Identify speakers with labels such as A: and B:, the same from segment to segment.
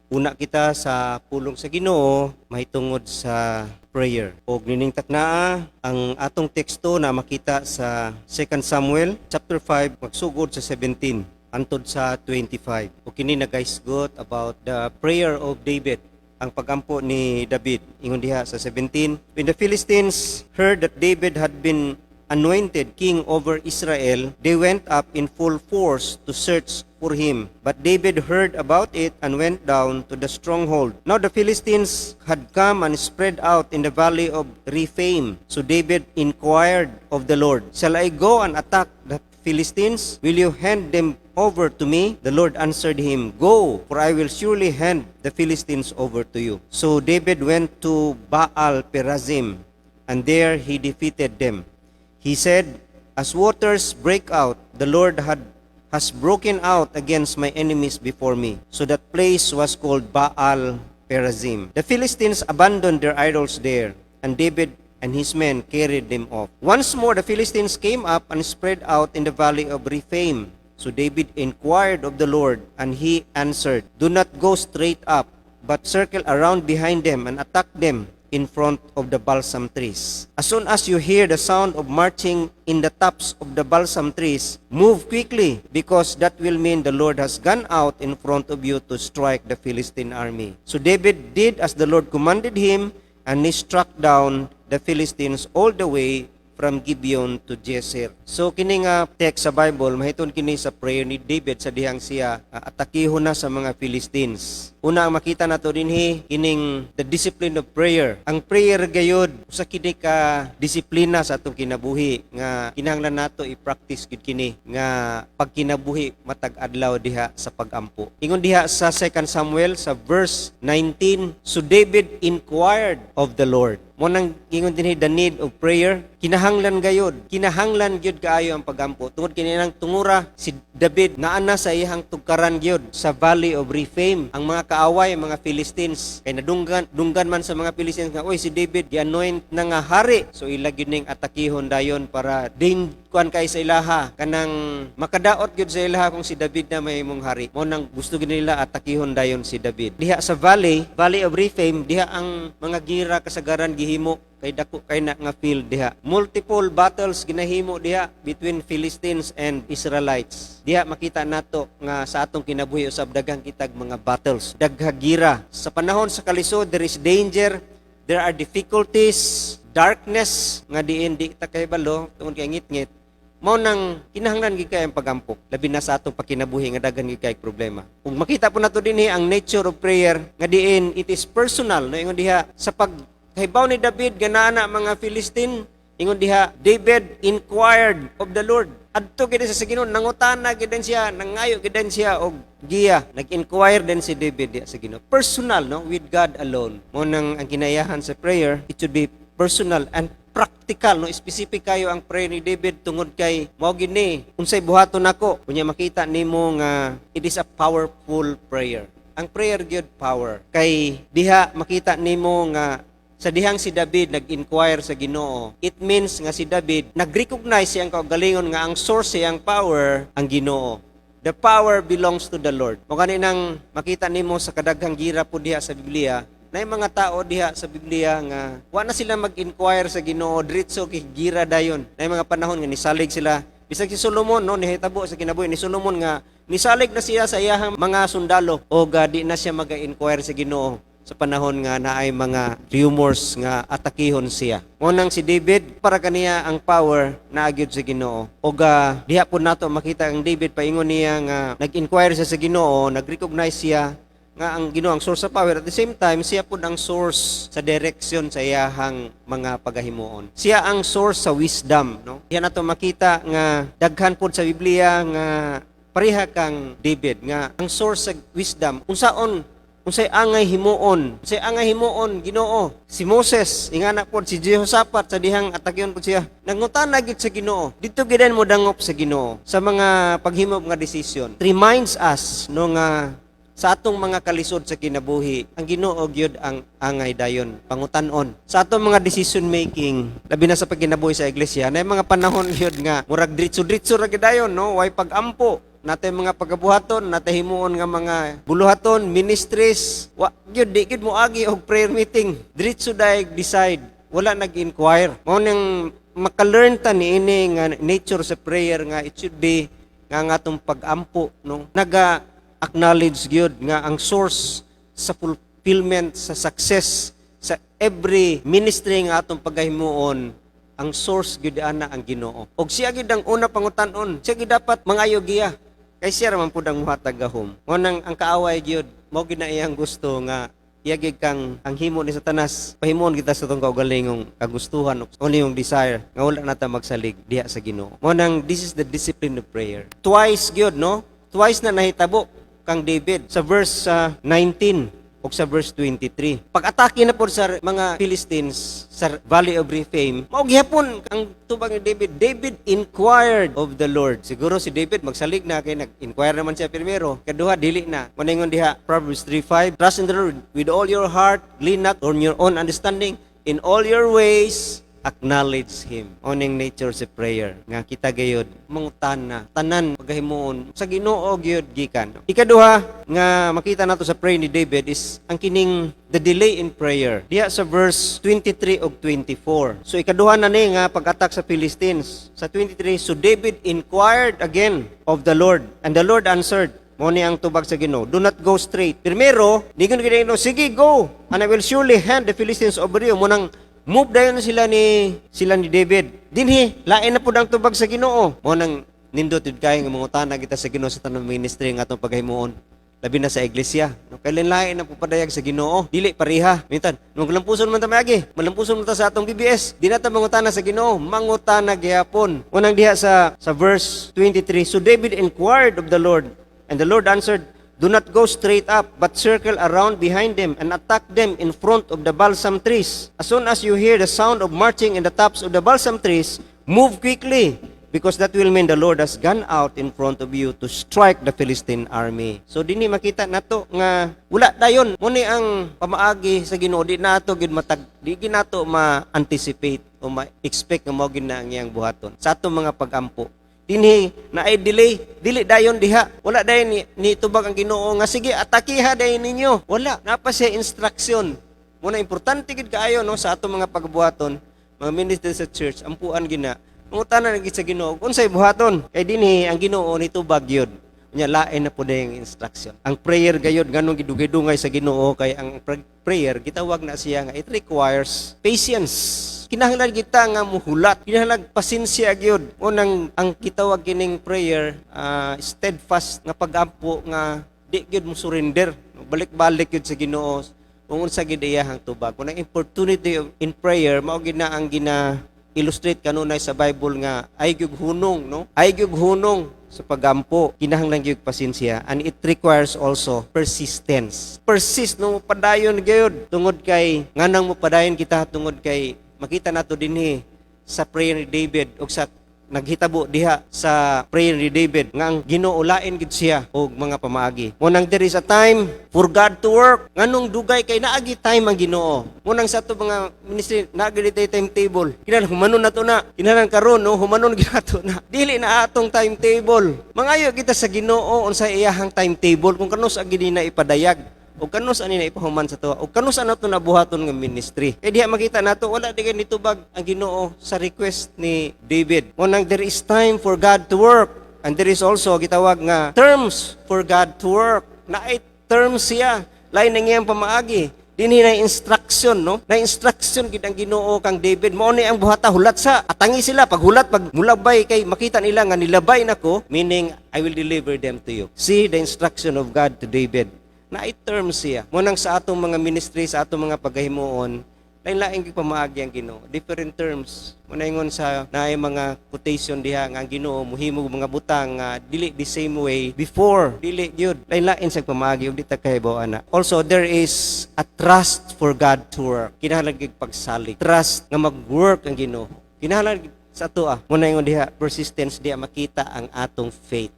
A: Una kita sa pulong sa Ginoo mahitungod sa prayer. Og nining taknaa ang atong teksto na makita sa 2 Samuel chapter 5 magsugod sa 17 antod sa 25. O kini nagaisgot about the prayer of David, ang pagampo ni David. Ingon diha sa 17, when the Philistines heard that David had been anointed king over Israel, they went up in full force to search for him. But David heard about it and went down to the stronghold. Now the Philistines had come and spread out in the valley of Rephaim. So David inquired of the Lord, shall I go and attack the Philistines? Will you hand them over to me? The Lord answered him, go, for I will surely hand the Philistines over to you. So David went to Baal Perazim, and there he defeated them. He said, as waters break out, the Lord has broken out against my enemies before me. So that place was called Baal Perazim. The Philistines abandoned their idols there, and David and his men carried them off. Once more the Philistines came up and spread out in the valley of Rephaim. So David inquired of the Lord, and he answered, do not go straight up, but circle around behind them and attack them in front of the balsam trees. As soon as you hear the sound of marching in the tops of the balsam trees, move quickly, because that will mean the Lord has gone out in front of you to strike the Philistine army. So David did as the Lord commanded him, and he struck down the Philistines all the way from Gibeon to Jezer. So kini nga text sa Bible mahiton kini sa prayer ni David sa dihang siya atakihon na sa mga Philistines. Una ang makita nato dinhi kining the discipline of prayer. Ang prayer gayud usa kini ka disiplina sa atong kinabuhi nga kinahanglan nato i-practice gid kini nga pagkinabuhi matag adlaw diha sa pagampo. Ingon diha sa 2 Samuel sa verse 19, so David inquired of the Lord. Mo nang ingon dinhi the need of prayer, kinahanglan gyud kaayo ang pagampo. Tungod kini nang tungura si David naana sa iyang tugkaran gyud sa valley of Rephaim. Ang mga kaaway, mga Philistines, kay nadunggan man sa mga Philistines nga oy si David gi-anoint na nga hari. So ila gyud ning atakihon dayon para din kuan kay sa ilaha kanang makadaot gyud sa ilaha kung si David na may imong hari. Mo nang gusto gyud nila atakihon dayon si David. Diha sa valley of Rephaim, diha ang mga gira kasagaran gihimo kay dako kay na nga field diha. Multiple battles ginahimo diha between Philistines and Israelites. Diha makita nato nga sa atong kinabuhi usab daghang kitag mga battles, daghang gira. Sa panahon sa kalisod there is danger, there are difficulties, darkness nga diin di ta kay balo tungod kay ngit-ngit. Mao nang kinahanglan gid kay ang pagampo labi na sa atong pakinabuhi nga daghan gid kay problema. Ug makita po nato dinhi ang nature of prayer nga diin it is personal no ingon diha sa paghibaw ni David ganana mga Philistine. Ingon diha, David inquired of the Lord. Adto gid sa Ginoo, nangutana gid siya, nangayo gid siya og giya. Nag-inquire din si David diha sa Ginoo. Personal no, with God alone. Mo nang ang kinayahan sa prayer, it should be personal and practical no, specific kayo ang prayer ni David tungod kay mao gini unsay buhaton nako. Kunya makita nimo nga it is a powerful prayer. Ang prayer gyud power. Kay diha makita nimo nga sa dihang si David nag-inquire sa Ginoo, it means nga si David nag-recognize siyang kaugalingon nga ang source siyang power ang Ginoo. The power belongs to the Lord. Mo kaninang makita nimo sa kadaghang gira po diha sa Biblia, na yung mga tao diha sa Biblia nga wa na sila mag-inquire sa Ginoo, diretso kay gira dayon. Na yung mga panahon nga nisalig sila. Bisag si Solomon no nihitabo sa kinabuhi ni Solomon nga nisalig na siya sa iyang mga sundalo o di na siya mag-inquire sa Ginoo sa panahon nga naay mga rumors nga atakihon siya. Unang si David, para kaniya ang power na agyod sa Ginoo. O diha po nato makita ang David paingon niya nga nag-inquire siya sa Ginoo, nag-recognize siya nga ang Ginoo ang source sa power. At the same time, siya po ang source sa direction sa iyahang mga pagahimuon. Siya ang source sa wisdom. No? Diha nato makita nga daghan po sa Biblia nga pareha kang David nga ang source sa wisdom. Unsay angay himuon Ginoo. Si Moses ingana pod si Jehoshaphat sa dihang atakyon pod siya. Nangutana gid sa Ginoo. Dito gid mo dangop sa Ginoo sa mga paghimo nga decision. It reminds us no nga sa atong mga kalisod sa kinabuhi, ang Ginoo gyud ang angay dayon pangutan-on. Sa atong mga decision making, labi na sa pagkinabuhi sa iglesia, na mga panahon gyud nga murag diretso-diretso ra gid dayon no, way pag-ampo. natay mga pagabuhaton, natay himuon nga mga buluhaton, ministries, wa gyud di gyud mo agi og prayer meeting. Diretso daig decide, wala nag-inquire. Mao nang maka-learn ta niini nga nature sa prayer nga it should be nga atong pag-ampo, no? Naga-acknowledge gyud nga ang source sa fulfillment, sa success sa every ministry nga atong pagahimuon, ang source gyud ana ang Ginoo. Og siya gyud ang una pangutan-on. Siya gyud dapat mangayo giya. Kay siya man pud ang muhatag gahom. Mo nang ang kaaway gyud, mao gyud na iyang gusto nga iyagig kang ang himo ni Satanas. Pahimon kita sa tong kaugalingong kagustuhan o yung desire nga wala nata magsalig diha sa Ginoo. Mo nang this is the discipline of prayer. Twice gyud, no? Twice na nahitabo kang David sa verse 19 o sa verse 23. Pag-atake na po sa mga Philistines sa Valley of Rephaim, maog gihapon ang tubag ni David. David inquired of the Lord. Siguro si David magsalig na kay nag-inquire naman siya primero. Kaduha dili na. Maningon diha Proverbs 3:5, trust in the Lord with all your heart, lean not on your own understanding, in all your ways acknowledge Him. Oning nature sa prayer. Nga kita gayod, mangutan na, tanan, pagahimuon, sa Ginoo gyud gikan. Ikaduha, nga makita nato sa prayer ni David is, ang kining the delay in prayer. Diya sa verse 23 ug 24. So ikaduha na ni nga pag-attack sa Philistines. Sa 23, so David inquired again of the Lord, and the Lord answered. Mo ni ang tubag sa Ginoo, do not go straight. Primero, di ko Ginoo, sige go, and I will surely hand the Philistines over you. Mo nang move dayon sila ni David. Dinhi lain na pud ang tubag sa Ginoo. Mo nang nindot jud kay nga mangutana kita sa Ginoo sa tanang ministry nga atong paghimuon. Labi na sa iglesia. No, kailan lain na pud padayag sa Ginoo. Dili pareha. Mintan, maglampuson man ta maagi. Malampuson man ta sa atong BBS. Di na ta mangutana sa Ginoo, mangutana gyapon. Unang diha sa verse 23. So David inquired of the Lord, and the Lord answered, do not go straight up, but circle around behind them and attack them in front of the balsam trees. As soon as you hear the sound of marching in the tops of the balsam trees, move quickly, because that will mean the Lord has gone out in front of you to strike the Philistine army. So dinhi makita nato nga wala dayon mo ni ang pamaagi sa Ginoo, di nato gid di nato ma-anticipate o ma-expect nga mao gid na ang iyang buhaton sa atong mga pag-ampo. Dinhi na ay delay, dili dayon diha. Wala dayon ni tubag ang Ginoo nga sige atakiha dayon ninyo. Wala, napa siya instruction. Muna importante gid kaayo no sa atong mga pagbuhaton, mga minister sa church, ampuan gina. Mangutana na gid sa Ginoo unsay buhaton. Kay dinhi ang Ginoo ni tubag gyud. Nya lain na pud ang instruction. Ang prayer gayud nganong gidugay-dungay sa Ginoo kay ang prayer gitawag na siya nga it requires patience. Kinahanglan kita nga muhulat, kinahanglan pasensya gyud. Unang ang gitawag kining prayer, steadfast nga pag-ampo nga di gyud mo surrender. Balik-balik gyud sa Ginoo kung unsa gid iyahang tubag. Kung ang opportunity in prayer mao gid na ang gina-illustrate kanunay sa Bible nga ay gyud hunong, no? Ay gyud hunong sa pagampo, kinahanglan gyud pasensya, and it requires also persistence. Persist no padayon gyud tungod kay nganang mo padayon kita tungod kay makita nato dinhi sa prayer ni David o sa naghitabo diha sa prayer ni David nga ang Ginoo lain gid siya og mga pamaagi. Mo nang there is a time for God to work. Nganong dugay kay naagi time ang Ginoo. Mo nang sa ato mga ministry naagi tay timetable. Kinahanglan humanon nato na. Kinahanglan karon no humanon gid nato na. Dili na atong timetable. Mangayo kita sa Ginoo unsay iyahang timetable kung kanos agi na ipadayag. O kanus ani na ipahuman sa tuwa o kanus ano to nabuhaton nga ministry. Kaya diha makita nato wala di kay nitubag ang Ginoo sa request ni David. Unang there is time for God to work, and there is also gitawag nga terms for God to work. Naay terms siya lain ang iyang pamaagi. Dinhi na instruction, no? Na instruction gid ang Ginoo kang David. Mao ni ang buhata hulat sa atangi sila pag hulat pag mulabay kay makita nila nga nilabay nako, meaning I will deliver them to you. See the instruction of God to David. Na i-term siya. Munang sa atong mga ministry, sa atong mga paghahimuon, lain-laing pamaagi ang Ginoo. Different terms. Munaingon sa naay mga quotation diha nga ang Ginoo muhimog mga butang nga dili the same way before. Dili gyud. Lain-lain sa pamaagi ug di ta kahibaw ana. Also there is a trust for God to work. Kinahanglan gyud pagsalig. Trust nga mag-work ang Ginoo. Kinahanglan sa ato munaingon diha persistence diha makita ang atong faith.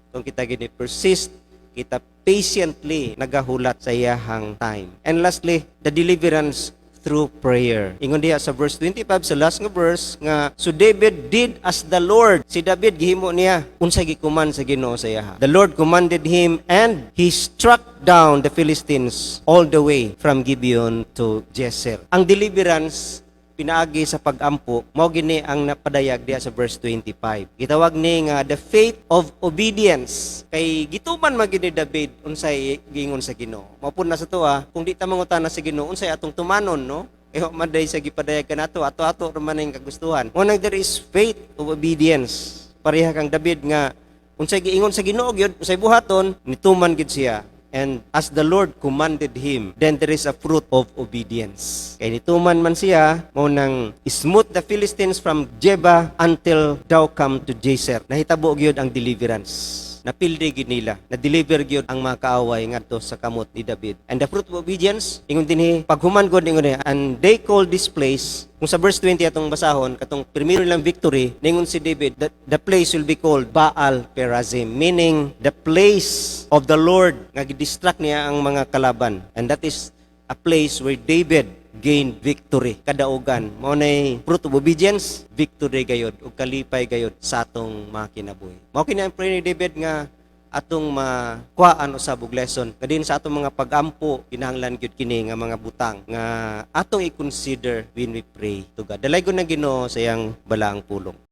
A: Kung kita gini persist, kita patiently nagahulat sa iyahang time. And lastly, the deliverance through prayer. Ingon diha sa verse 25 sa last nga verse nga so David did as the Lord. Si David gihimo niya unsay gikuman sa Ginoo sa iya. The Lord commanded him and he struck down the Philistines all the way from Gibeon to Jezer. Ang deliverance pinaagi sa pag-ampo mao gini ang napadayag diha sa verse 25. Gitawag ni nga the faith of obedience. Kay gituman magid ni David unsay giingon sa Ginoo. Mao pud na sa tuwa kung di ta mangutana sa Ginoo unsay atong tumanon no? Maday sa gipadayag kanato ato-ato ra man ang kagustuhan. Unang there is faith of obedience. Pareha kang David nga unsay giingon sa Ginoo gyud unsay buhaton nituman gid siya. And as the Lord commanded him, then there is a fruit of obedience. Kaya nituman man siya, mo nang smooth the Philistines from Jeba until thou come to Jezer. Nahitabo gyud ang deliverance. Napildi gid nila, na-deliver gyud ang mga kaaway ngadto sa kamot ni David. And the fruit of obedience, ingon dinhi, paghuman gud ingon niya, and they call this place, kung sa verse 20 atong basahon, katong primero nilang victory, ningon si David, that the place will be called Baal Perazim, meaning the place of the Lord, nga gidistract niya ang mga kalaban. And that is a place where David gained victory, kadaugan. Mao nay fruit of obedience, victory gayod ug kalipay gayod sa atong mga kinabuhi. Mao kini ang prayer ni David nga atong makuhaan usab og lesson. Kadin sa atong mga pag-ampo, kinahanglan gyud kini nga mga butang nga atong i-consider when we pray to God. Dalay ko na Ginoo sa iyang balaang pulong.